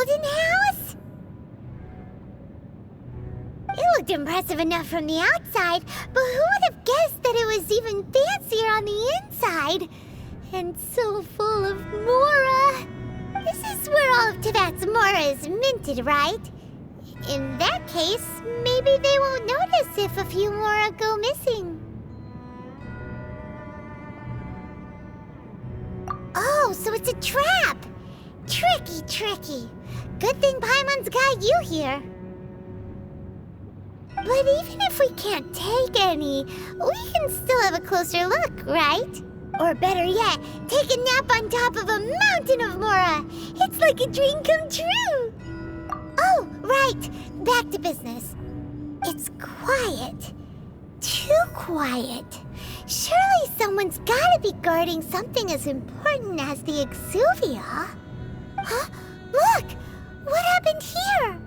golden house? It looked impressive enough from the outside, but who would have guessed that it was even fancier on the inside? And so full of Mora. This is where all of Teyvat's Mora is minted, right? In that case, maybe they won't notice if a few Mora go missing. Oh, so it's a trap! Tricky, tricky. Good thing Paimon's got you here. But even if we can't take any, we can still have a closer look, right? Or better yet, take a nap on top of a mountain of Mora. It's like a dream come true. Oh, right. Back to business. It's quiet. Too quiet. Surely someone's gotta be guarding something as important as the Exuvia. Huh? Look! What happened here?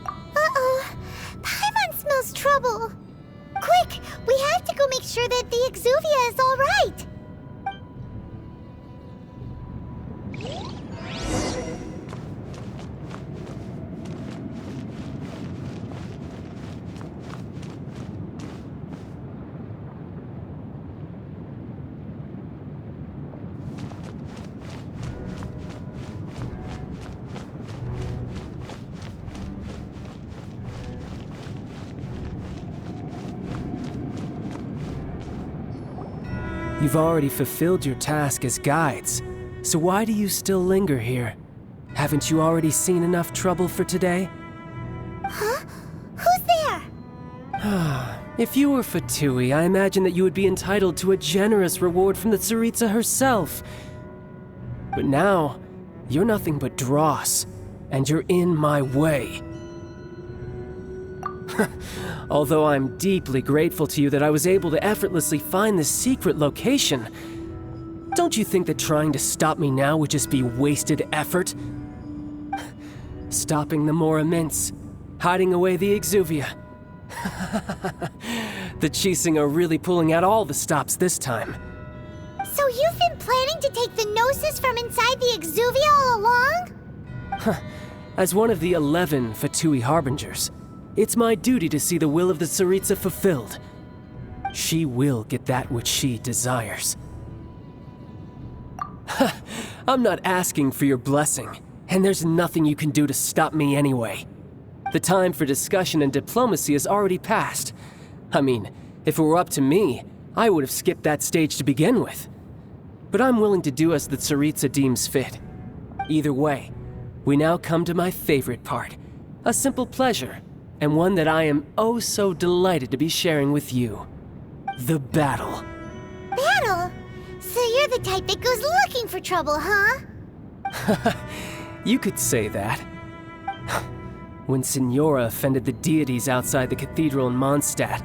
Uh-oh. Paimon smells trouble. Quick! We have to go make sure that the Exuvia is all right. You've already fulfilled your task as guides, so why do you still linger here? Haven't you already seen enough trouble for today? Huh? Who's there? If you were Fatui, I imagine that you would be entitled to a generous reward from the Tsaritsa herself. But now, you're nothing but dross, and you're in my way. Although I'm deeply grateful to you that I was able to effortlessly find this secret location, don't you think that trying to stop me now would just be wasted effort? Stopping the Mora Mints, hiding away the Exuvia. The Chising are really pulling out all the stops this time. So you've been planning to take the Gnosis from inside the Exuvia all along? As one of the 11 Fatui Harbingers, it's my duty to see the will of the Tsaritsa fulfilled. She will get that which she desires. I'm not asking for your blessing, and there's nothing you can do to stop me anyway. The time for discussion and diplomacy has already passed. I mean, if it were up to me, I would have skipped that stage to begin with. But I'm willing to do as the Tsaritsa deems fit. Either way, we now come to my favorite part, a simple pleasure, and one that I am oh so delighted to be sharing with you. The battle. Battle? So you're the type that goes looking for trouble, huh? You could say that. When Signora offended the deities outside the cathedral in Mondstadt,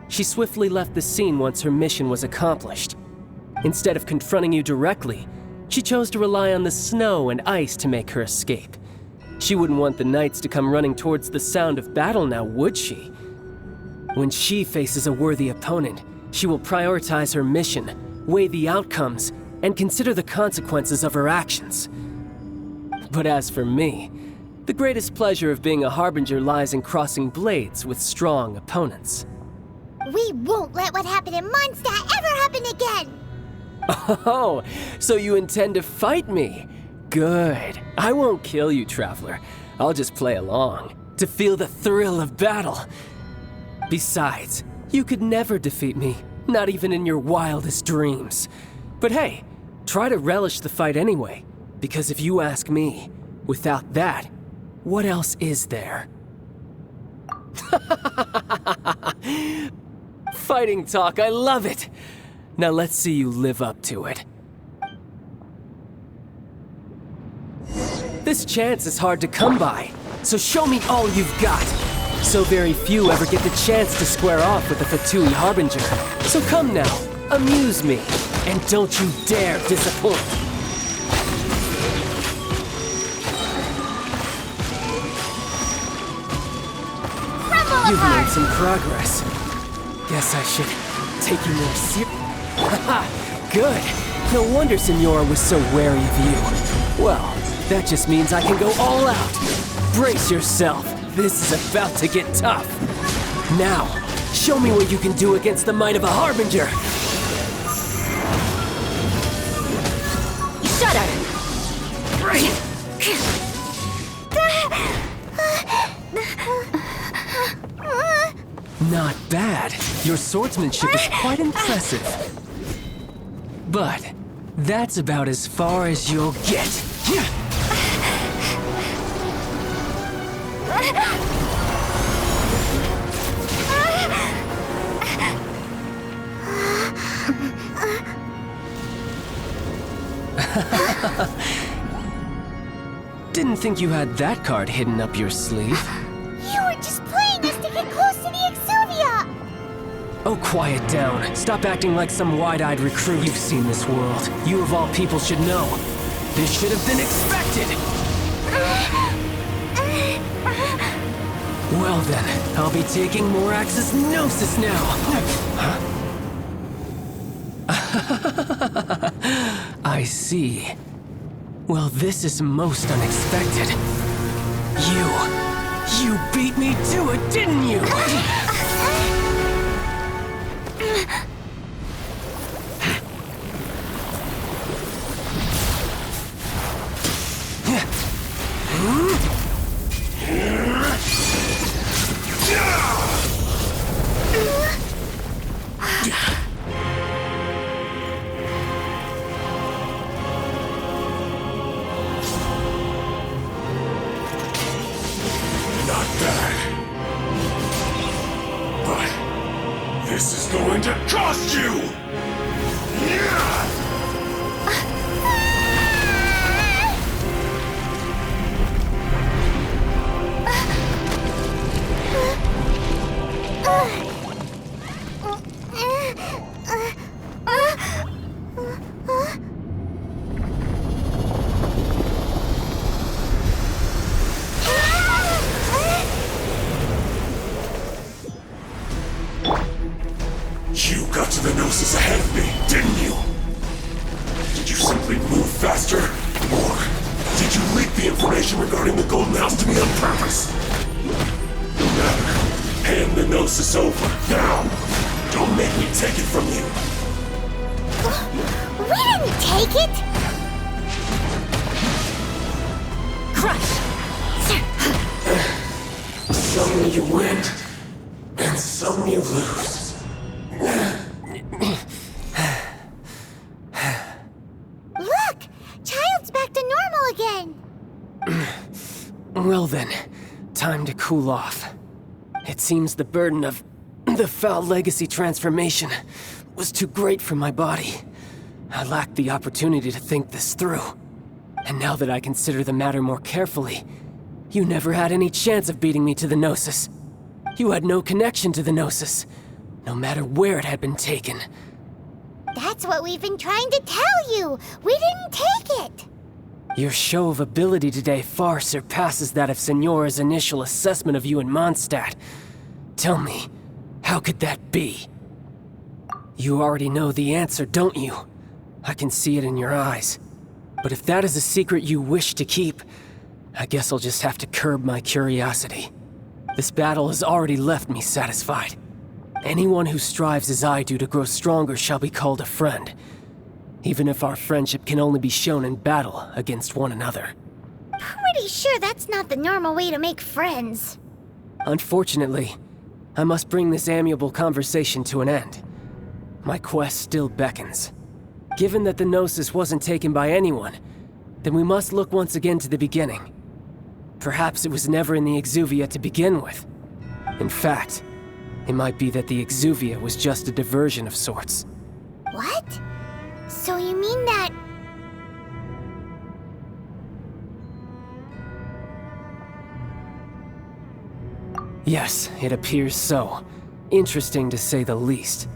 she swiftly left the scene once her mission was accomplished. Instead of confronting you directly, she chose to rely on the snow and ice to make her escape. She wouldn't want the knights to come running towards the sound of battle now, would she? When she faces a worthy opponent, she will prioritize her mission, weigh the outcomes, and consider the consequences of her actions. But as for me, the greatest pleasure of being a Harbinger lies in crossing blades with strong opponents. We won't let what happened in Mondstadt ever happen again! Oh, so you intend to fight me? Good. I won't kill you, Traveler. I'll just play along, to feel the thrill of battle. Besides, you could never defeat me, not even in your wildest dreams. But hey, try to relish the fight anyway, because if you ask me, without that, what else is there? Fighting talk, I love it! Now let's see you live up to it. This chance is hard to come by, so show me all you've got. So very few ever get the chance to square off with a Fatui Harbinger. So come now, amuse me, and don't you dare disappoint. You've made some progress. Guess I should take you more seriously. Haha, good. No wonder Signora was so wary of you. Well, that just means I can go all out. Brace yourself. This is about to get tough. Now, show me what you can do against the might of a Harbinger. Shudder! Not bad. Your swordsmanship is quite impressive. But that's about as far as you'll get. Didn't think you had that card hidden up your sleeve. You were just playing us to get close to the Exuvia! Oh, quiet down. Stop acting like some wide-eyed recruit. You've seen this world. You of all people should know. This should have been expected! Well then, I'll be taking Morax's Gnosis now! I see. Well, this is most unexpected. You beat me to it, didn't you? Not bad. But this is going to cost you! You got to the Gnosis ahead of me, didn't you? Did you simply move faster? Or did you leak the information regarding the Golden House to me on purpose? No matter. Hand the Gnosis over, now! Don't make me take it from you! We didn't take it! Crush! Some you win, and some you lose. Look! Childe's back to normal again! Well then, time to cool off. It seems the burden of the foul legacy transformation was too great for my body. I lacked the opportunity to think this through. And now that I consider the matter more carefully, you never had any chance of beating me to the Gnosis. You had no connection to the Gnosis, no matter where it had been taken. That's what we've been trying to tell you! We didn't take it! Your show of ability today far surpasses that of Signora's initial assessment of you in Mondstadt. Tell me, how could that be? You already know the answer, don't you? I can see it in your eyes. But if that is a secret you wish to keep, I guess I'll just have to curb my curiosity. This battle has already left me satisfied. Anyone who strives as I do to grow stronger shall be called a friend, even if our friendship can only be shown in battle against one another. Pretty sure that's not the normal way to make friends. Unfortunately, I must bring this amiable conversation to an end. My quest still beckons. Given that the Gnosis wasn't taken by anyone, then we must look once again to the beginning. Perhaps it was never in the Exuvia to begin with. In fact, it might be that the Exuvia was just a diversion of sorts. What? So you mean that... Yes, it appears so. Interesting to say the least.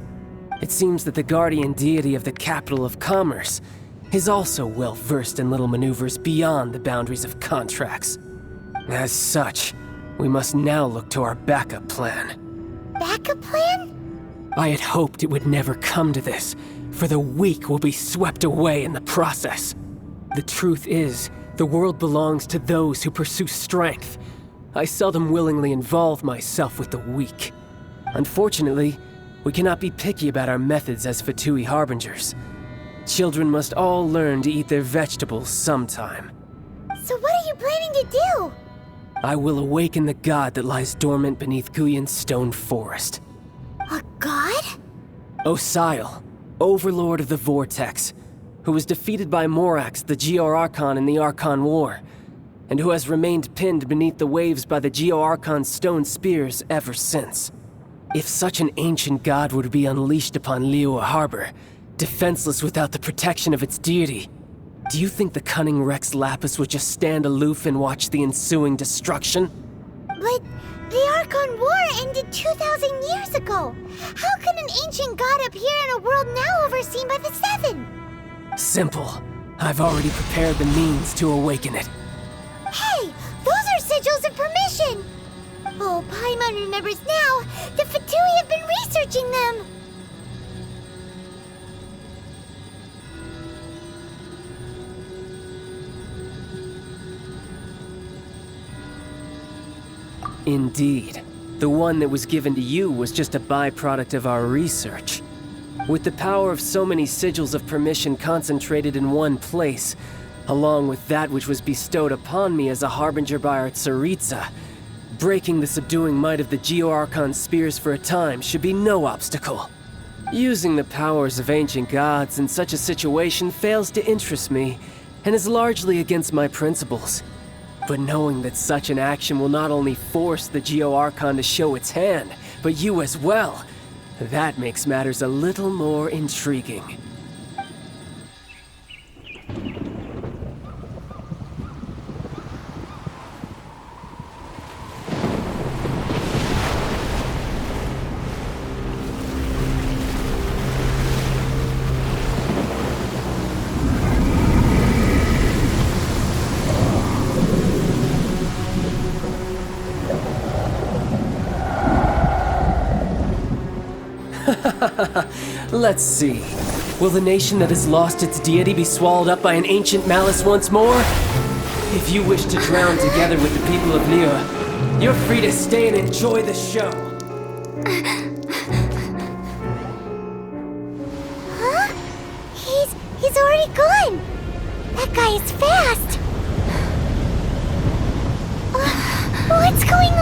It seems that the guardian deity of the capital of commerce is also well versed in little maneuvers beyond the boundaries of contracts. As such, we must now look to our backup plan. backup plan? I had hoped it would never come to this, for the weak will be swept away in the process. The truth is, the world belongs to those who pursue strength. I seldom willingly involve myself with the weak. Unfortunately, we cannot be picky about our methods as Fatui Harbingers. Children must all learn to eat their vegetables sometime. So what are you planning to do? I will awaken the god that lies dormant beneath Guyon's stone forest. A god? Osial, overlord of the Vortex, who was defeated by Morax, the Geo-Archon in the Archon War, and who has remained pinned beneath the waves by the Geo-Archon's stone spears ever since. If such an ancient god were to be unleashed upon Liyue Harbor, defenseless without the protection of its deity, do you think the cunning Rex Lapis would just stand aloof and watch the ensuing destruction? But the Archon War ended 2,000 years ago. How can an ancient god appear in a world now overseen by the Seven? Simple. I've already prepared the means to awaken it. Hey, those are sigils of permission! Oh, Paimon remembers now. The Fatui have been researching them. Indeed. The one that was given to you was just a byproduct of our research. With the power of so many sigils of permission concentrated in one place, along with that which was bestowed upon me as a harbinger by our Tsaritsa, breaking the subduing might of the Geo-Archon spears for a time should be no obstacle. Using the powers of ancient gods in such a situation fails to interest me, and is largely against my principles. But knowing that such an action will not only force the Geo-Archon to show its hand, but you as well, that makes matters a little more intriguing. Let's see. Will the nation that has lost its deity be swallowed up by an ancient malice once more? If you wish to drown together with the people of Liyue, you're free to stay and enjoy the show. Huh? He's already gone. That guy is fast. What's going